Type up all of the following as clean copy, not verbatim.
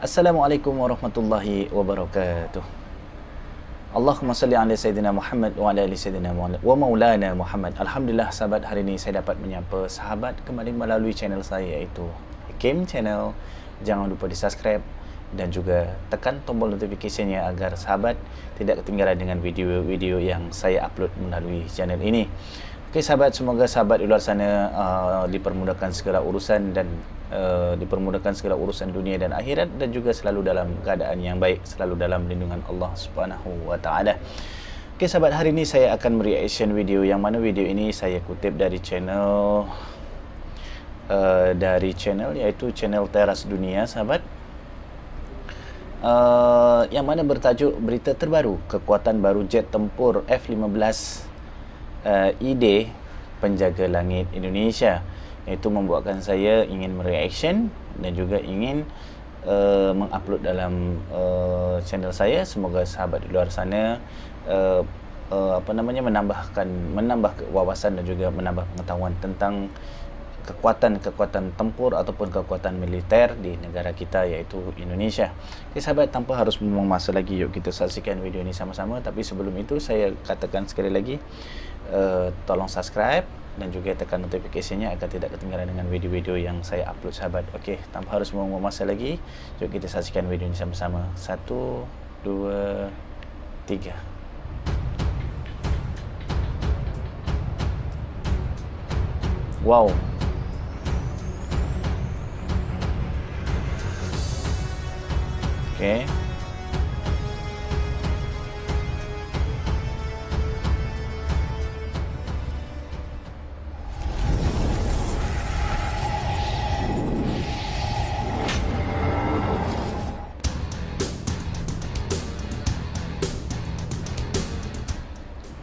Assalamualaikum warahmatullahi wabarakatuh. Allahumma salli ala Sayyidina Muhammad wa ala ali Sayyidina Muhammad wa maulana Muhammad. Alhamdulillah sahabat, hari ini saya dapat menyapa sahabat kembali melalui channel saya, iaitu Hakim Channel. Jangan lupa di subscribe dan juga tekan tombol notifikasinya agar sahabat tidak ketinggalan dengan video-video yang saya upload melalui channel ini. Okey sahabat, semoga sahabat di luar sana dipermudahkan segala urusan dan dipermudahkan segala urusan dunia dan akhirat, dan juga selalu dalam keadaan yang baik, selalu dalam lindungan Allah Subhanahu wa taala. Okey sahabat, hari ini saya akan mereaction video, yang mana video ini saya kutip dari channel iaitu channel Teras Dunia sahabat. Yang mana bertajuk berita terbaru, kekuatan baru jet tempur F-15 ID penjaga langit Indonesia. Itu membuatkan saya ingin mereaction dan juga ingin mengupload dalam channel saya. Semoga sahabat di luar sana menambah wawasan dan juga menambah pengetahuan tentang kekuatan tempur ataupun kekuatan militer di negara kita, iaitu Indonesia. Okey sahabat, tanpa harus membuang masa lagi, yuk kita saksikan video ini sama-sama. Tapi sebelum itu saya katakan sekali lagi, tolong subscribe dan juga tekan notifikasinya agar tidak ketinggalan dengan video-video yang saya upload sahabat. Okey, tanpa harus membuang masa lagi, jom kita saksikan video ini sama-sama. 1, 2, 3. Wow. Okey.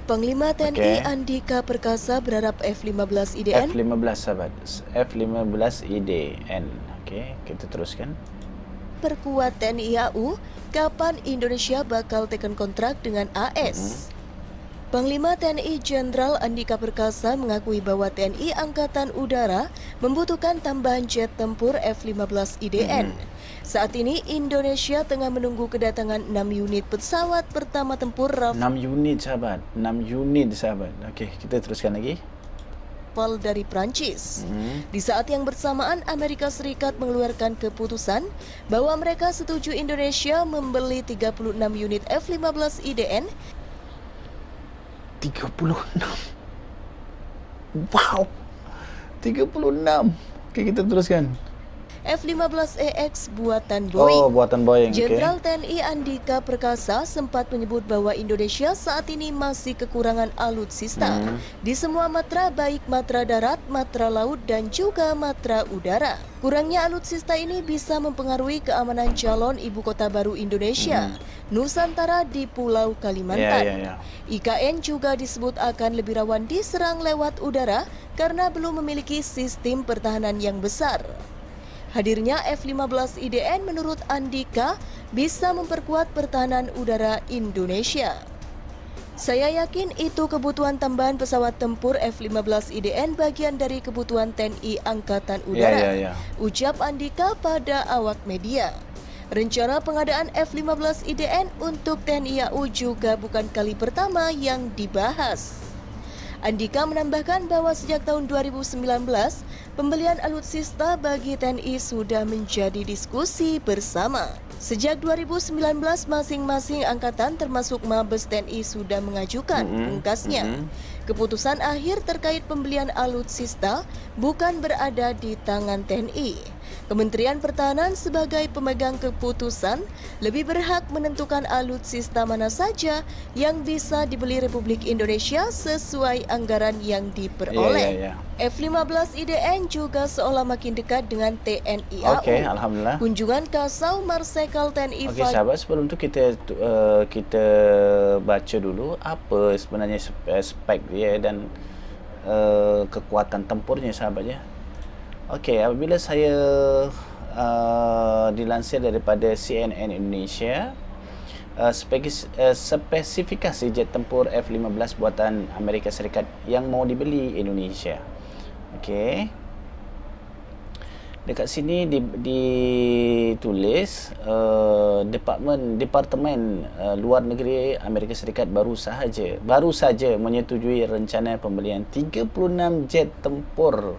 Panglima TNI Andika Perkasa berharap F-15 IDN F-15 sahabat, F-15 IDN. Okey, kita teruskan. Perkuat TNI AU, kapan Indonesia bakal tekan kontrak dengan AS? Panglima TNI Jenderal Andika Perkasa mengakui bahwa TNI Angkatan Udara membutuhkan tambahan jet tempur F-15 IDN. Saat ini Indonesia tengah menunggu kedatangan 6 unit pesawat pertama tempur Rafale 6 unit sahabat, 6 unit sahabat. Okey, kita teruskan lagi. dari Prancis. Di saat yang bersamaan, Amerika Serikat mengeluarkan keputusan bahwa mereka setuju Indonesia membeli 36 unit F-15 IDN. 36. Wow. 36. Okey, kita teruskan. F-15EX buatan Boeing. Oh, buatan Boeing. Jenderal TNI Andika Perkasa sempat menyebut bahwa Indonesia saat ini masih kekurangan alutsista di semua matra, baik matra darat, matra laut, dan juga matra udara. Kurangnya alutsista ini bisa mempengaruhi keamanan calon ibu kota baru Indonesia, Nusantara di Pulau Kalimantan. IKN juga disebut akan lebih rawan diserang lewat udara karena belum memiliki sistem pertahanan yang besar. Hadirnya F-15 IDN menurut Andika bisa memperkuat pertahanan udara Indonesia. Saya yakin itu kebutuhan tambahan pesawat tempur F-15 IDN bagian dari kebutuhan TNI Angkatan Udara, ucap Andika pada awak media. Rencana pengadaan F-15 IDN untuk TNI AU juga bukan kali pertama yang dibahas. Andika menambahkan bahwa sejak tahun 2019, pembelian alutsista bagi TNI sudah menjadi diskusi bersama. Sejak 2019, masing-masing angkatan termasuk Mabes TNI sudah mengajukan pungkasnya. Keputusan akhir terkait pembelian alutsista bukan berada di tangan TNI. Kementerian Pertahanan sebagai pemegang keputusan lebih berhak menentukan alutsista mana saja yang bisa dibeli Republik Indonesia sesuai anggaran yang diperoleh. F-15 IDN juga seolah makin dekat dengan TNI AU. Okey, alhamdulillah. Kunjungan Kasau Marsikal TNI. Okey sahabat, sebelum tu kita baca dulu apa sebenarnya spek dia dan kekuatan tempurnya sahabat ya. Okey, apabila saya dilansir daripada CNN Indonesia, spesifikasi jet tempur F-15 buatan Amerika Serikat yang mau dibeli Indonesia. Okey. Dekat sini ditulis Departemen Luar Negeri Amerika Serikat baru saja menyetujui rencana pembelian 36 jet tempur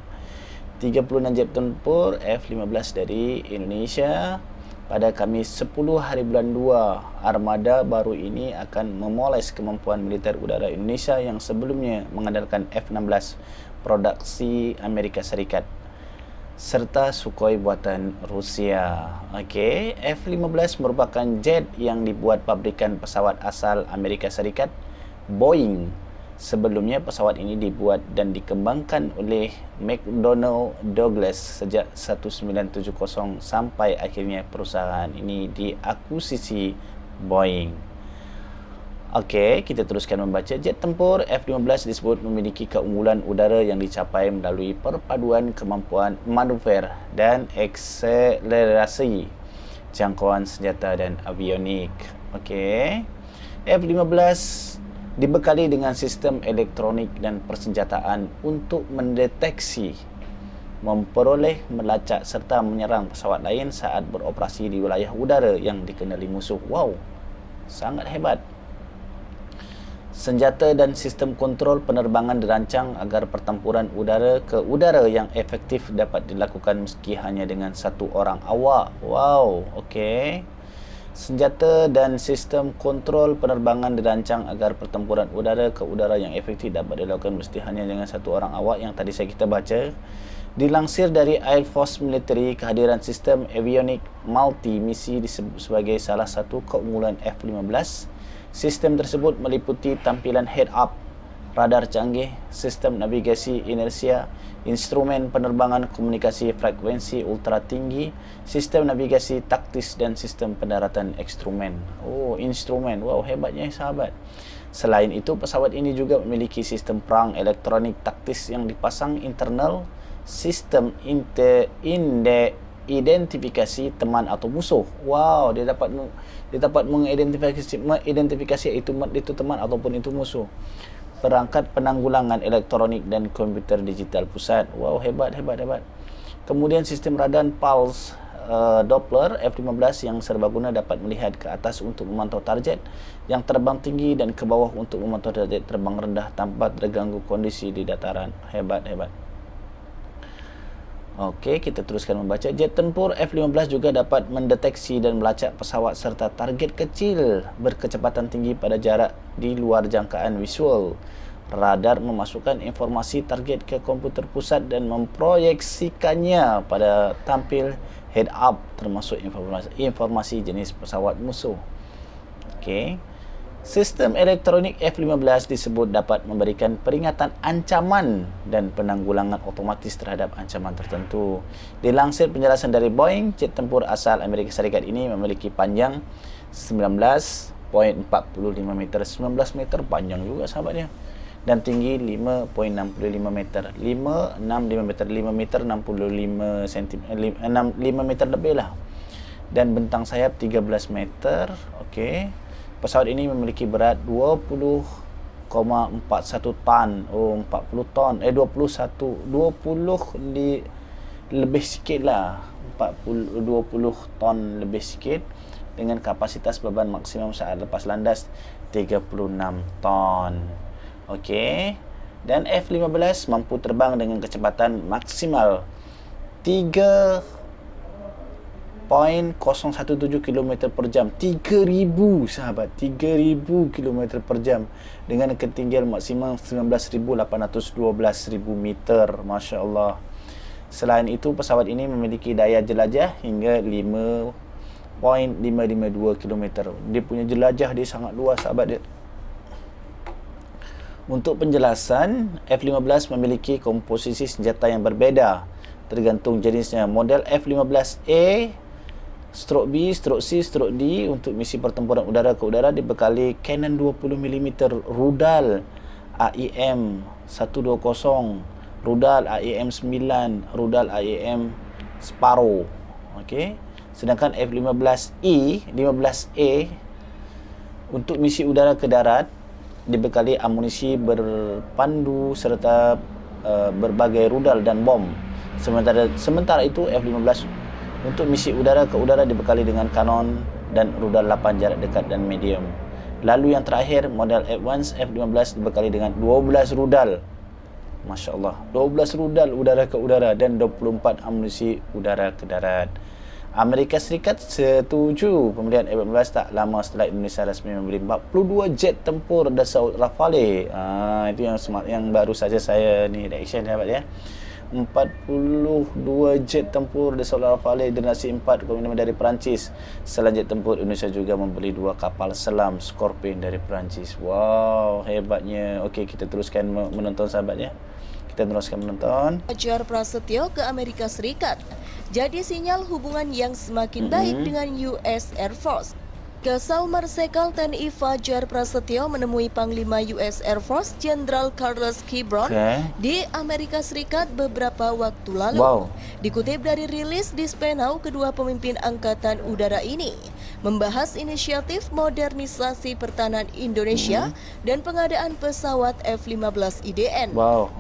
F-15 dari Indonesia pada Khamis 10 hari bulan 2. Armada baru ini akan memoles kemampuan militer udara Indonesia yang sebelumnya mengandalkan F-16 produksi Amerika Serikat serta Sukhoi buatan Rusia. Okey, F-15 merupakan jet yang dibuat pabrikan pesawat asal Amerika Serikat, Boeing. Sebelumnya pesawat ini dibuat dan dikembangkan oleh McDonnell Douglas sejak 1970 sampai akhirnya perusahaan ini diakuisisi Boeing. Okey, kita teruskan membaca. Jet tempur F-15 disebut memiliki keunggulan udara yang dicapai melalui perpaduan kemampuan manuver dan akselerasi, jangkauan senjata dan avionik. Okey, F-15 dibekali dengan sistem elektronik dan persenjataan untuk mendeteksi, memperoleh, melacak serta menyerang pesawat lain saat beroperasi di wilayah udara yang dikenali musuh. Wow, sangat hebat. Senjata dan sistem kontrol penerbangan dirancang agar pertempuran udara ke udara yang efektif dapat dilakukan meski hanya dengan satu orang awak. Wow, okey. Senjata dan sistem kontrol penerbangan dirancang agar pertempuran udara ke udara yang efektif dapat dilakukan mesti hanya dengan satu orang awak, yang tadi kita baca. Dilansir dari Air Force Military, kehadiran sistem avionik multi misi disebut sebagai salah satu keunggulan F-15. Sistem tersebut meliputi tampilan head-up, radar canggih, sistem navigasi inersia, instrumen penerbangan komunikasi frekuensi ultra tinggi, sistem navigasi taktis dan sistem pendaratan instrumen. Oh, instrumen. Wow, hebatnya sahabat. Selain itu, pesawat ini juga memiliki sistem perang elektronik taktis yang dipasang internal, sistem identifikasi teman atau musuh. Wow, dia dapat mengidentifikasi itu teman ataupun itu musuh. Perangkat penanggulangan elektronik dan komputer digital pusat. Wow, hebat. Kemudian sistem radar pulse Doppler F-15 yang serbaguna dapat melihat ke atas untuk memantau target yang terbang tinggi dan ke bawah untuk memantau target terbang rendah tanpa terganggu kondisi di dataran. Hebat. Okey, kita teruskan membaca. Jet tempur F-15 juga dapat mendeteksi dan melacak pesawat serta target kecil berkecepatan tinggi pada jarak di luar jangkaan visual. Radar memasukkan informasi target ke komputer pusat dan memproyeksikannya pada tampil head-up termasuk informasi jenis pesawat musuh. Okey. Sistem elektronik F-15 disebut dapat memberikan peringatan ancaman dan penanggulangan otomatis terhadap ancaman tertentu. Dilansir penjelasan dari Boeing, jet tempur asal Amerika Serikat ini memiliki panjang 19.45 meter. 19 meter panjang juga sahabatnya. Dan tinggi 5.65 meter. 5 meter 65 cm, 5 meter lebih lah. Dan bentang sayap 13 meter. Okey. Pesawat ini memiliki berat 20,41 ton. Oh, 40 ton. 20 lebih sikit lah. 20 ton lebih sikit dengan kapasitas beban maksimum saat lepas landas 36 ton. Okey. Dan F-15 mampu terbang dengan kecepatan maksimal 3.017 km per jam. 3,000 sahabat, 3,000 km per jam dengan ketinggian maksimum 19.812 meter. Masya Allah. Selain itu, pesawat ini memiliki daya jelajah hingga 5.552 km. Dia punya jelajah dia sangat luas sahabat dia. Untuk penjelasan, F-15 memiliki komposisi senjata yang berbeda tergantung jenisnya. Model F-15A Stroke B, Stroke C, Stroke D untuk misi pertempuran udara ke udara dibekali Cannon 20 mm, rudal AIM 120, rudal AIM 9, rudal AIM Sparrow. Okey. Sedangkan F-15E, 15A untuk misi udara ke darat dibekali amunisi berpandu serta berbagai rudal dan bom. Sementara itu F-15 untuk misi udara ke udara dibekali dengan kanon dan rudal 8 jarak dekat dan medium. Lalu yang terakhir, model Advance F-15 dibekali dengan 12 rudal. Masya Allah, 12 rudal udara ke udara dan 24 amunisi udara ke darat. Amerika Serikat setuju pembelian F-15 tak lama setelah Indonesia rasmi membeli 42 jet tempur Dassault Rafale. Itu yang baru saja saya ni reaction dapat ya. 42 jet tempur Dassault Rafale generasi 4 dari Perancis. Selain jet tempur, Indonesia juga membeli 2 kapal selam Scorpion dari Perancis. Wow, hebatnya. Okey, kita teruskan menonton sahabatnya. Kita teruskan menonton. Fajar Prasetyo ke Amerika Serikat. Jadi sinyal hubungan yang semakin baik dengan US Air Force. Kasau Marsikal TNI Fajar Prasetyo menemui Panglima US Air Force Jenderal Carlos Kibron di Amerika Serikat beberapa waktu lalu. Dikutip dari rilis di Spenau, kedua pemimpin Angkatan Udara ini membahas inisiatif modernisasi pertahanan Indonesia dan pengadaan pesawat F-15 IDN.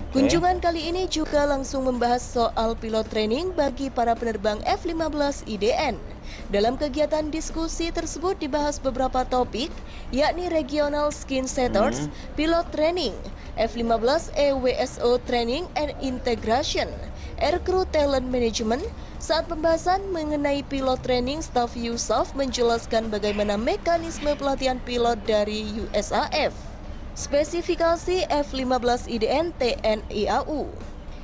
Kunjungan kali ini juga langsung membahas soal pilot training bagi para penerbang F-15 IDN. Dalam kegiatan diskusi tersebut dibahas beberapa topik, yakni regional skin setters, pilot training, F-15 EWSO training and integration, aircrew talent management. Saat pembahasan mengenai pilot training, staf USAF menjelaskan bagaimana mekanisme pelatihan pilot dari USAF. Spesifikasi F-15 IDN TNI AU.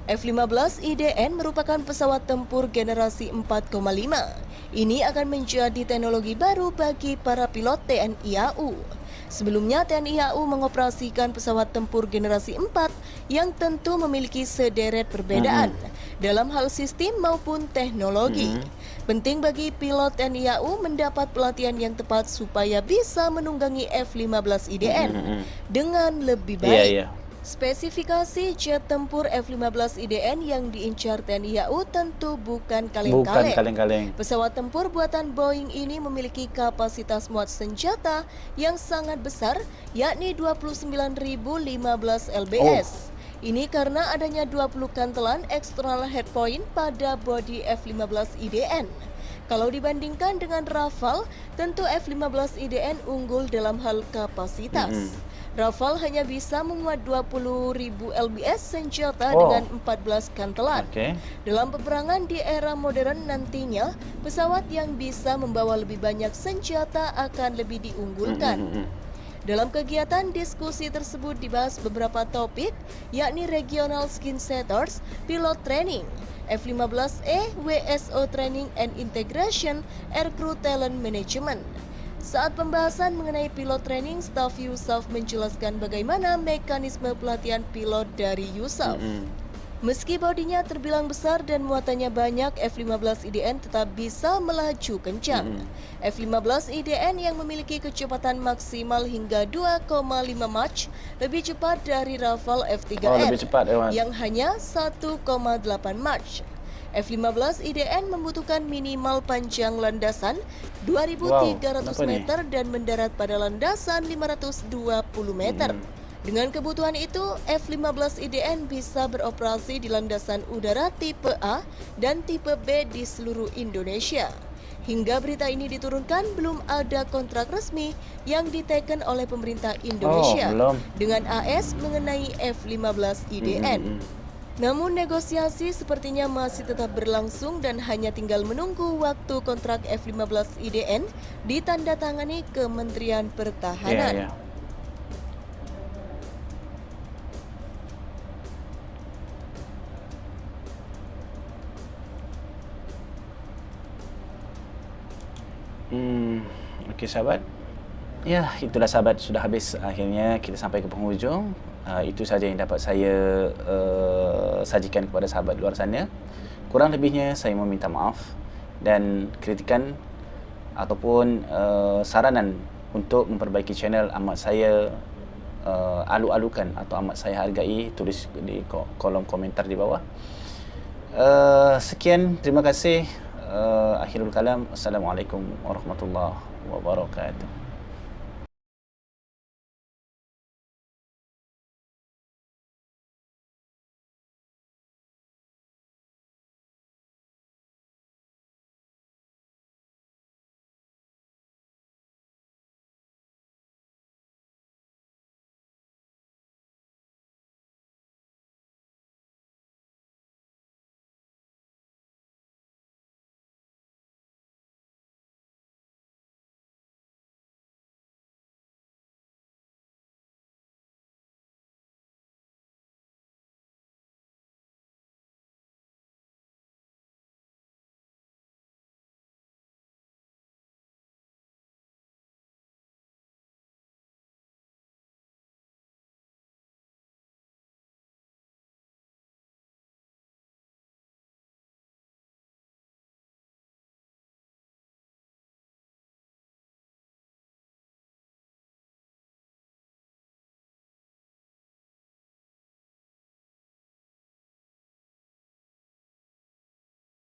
F-15 IDN merupakan pesawat tempur generasi 4,5. Ini akan menjadi teknologi baru bagi para pilot TNI AU. Sebelumnya TNI AU mengoperasikan pesawat tempur generasi 4 yang tentu memiliki sederet perbedaan dalam hal sistem maupun teknologi. Penting bagi pilot TNI AU mendapat pelatihan yang tepat supaya bisa menunggangi F-15 IDN dengan lebih baik. Spesifikasi jet tempur F-15 IDN yang diincar TNI AU tentu bukan kaleng-kaleng. Pesawat tempur buatan Boeing ini memiliki kapasitas muat senjata yang sangat besar, yakni 29.015 lbs. Ini karena adanya 20 kantelan external head point pada bodi F-15 IDN. Kalau dibandingkan dengan Rafale, tentu F-15 IDN unggul dalam hal kapasitas. Rafale hanya bisa memuat 20.000 lbs senjata dengan 14 kantelan. Dalam peperangan di era modern nantinya, pesawat yang bisa membawa lebih banyak senjata akan lebih diunggulkan. Dalam kegiatan diskusi tersebut dibahas beberapa topik, yakni regional skin setters, pilot training, F-15E WSO training and integration, aircrew talent management. Saat pembahasan mengenai pilot training, staf USAF menjelaskan bagaimana mekanisme pelatihan pilot dari USAF. Meski bodinya terbilang besar dan muatannya banyak, F-15 IDN tetap bisa melaju kencang. F-15 IDN yang memiliki kecepatan maksimal hingga 2,5 Mach lebih cepat dari Rafale F-3R yang hanya 1,8 Mach. F-15 IDN membutuhkan minimal panjang landasan 2.300 meter dan mendarat pada landasan 520 meter. Dengan kebutuhan itu, F-15 IDN bisa beroperasi di landasan udara tipe A dan tipe B di seluruh Indonesia. Hingga berita ini diturunkan, belum ada kontrak resmi yang diteken oleh pemerintah Indonesia dengan AS mengenai F-15 IDN. Namun negosiasi sepertinya masih tetap berlangsung dan hanya tinggal menunggu waktu kontrak F-15 IDN ditandatangani Kementerian Pertahanan. Okey sahabat. Ya, itulah sahabat, sudah habis akhirnya kita sampai ke penghujung. Itu saja yang dapat saya sajikan kepada sahabat luar sana. Kurang lebihnya saya meminta maaf, dan kritikan ataupun saranan untuk memperbaiki channel amat saya alu-alukan atau amat saya hargai, tulis di kolom komentar di bawah. Sekian, terima kasih. Akhirul kalam. Assalamualaikum warahmatullahi wabarakatuh.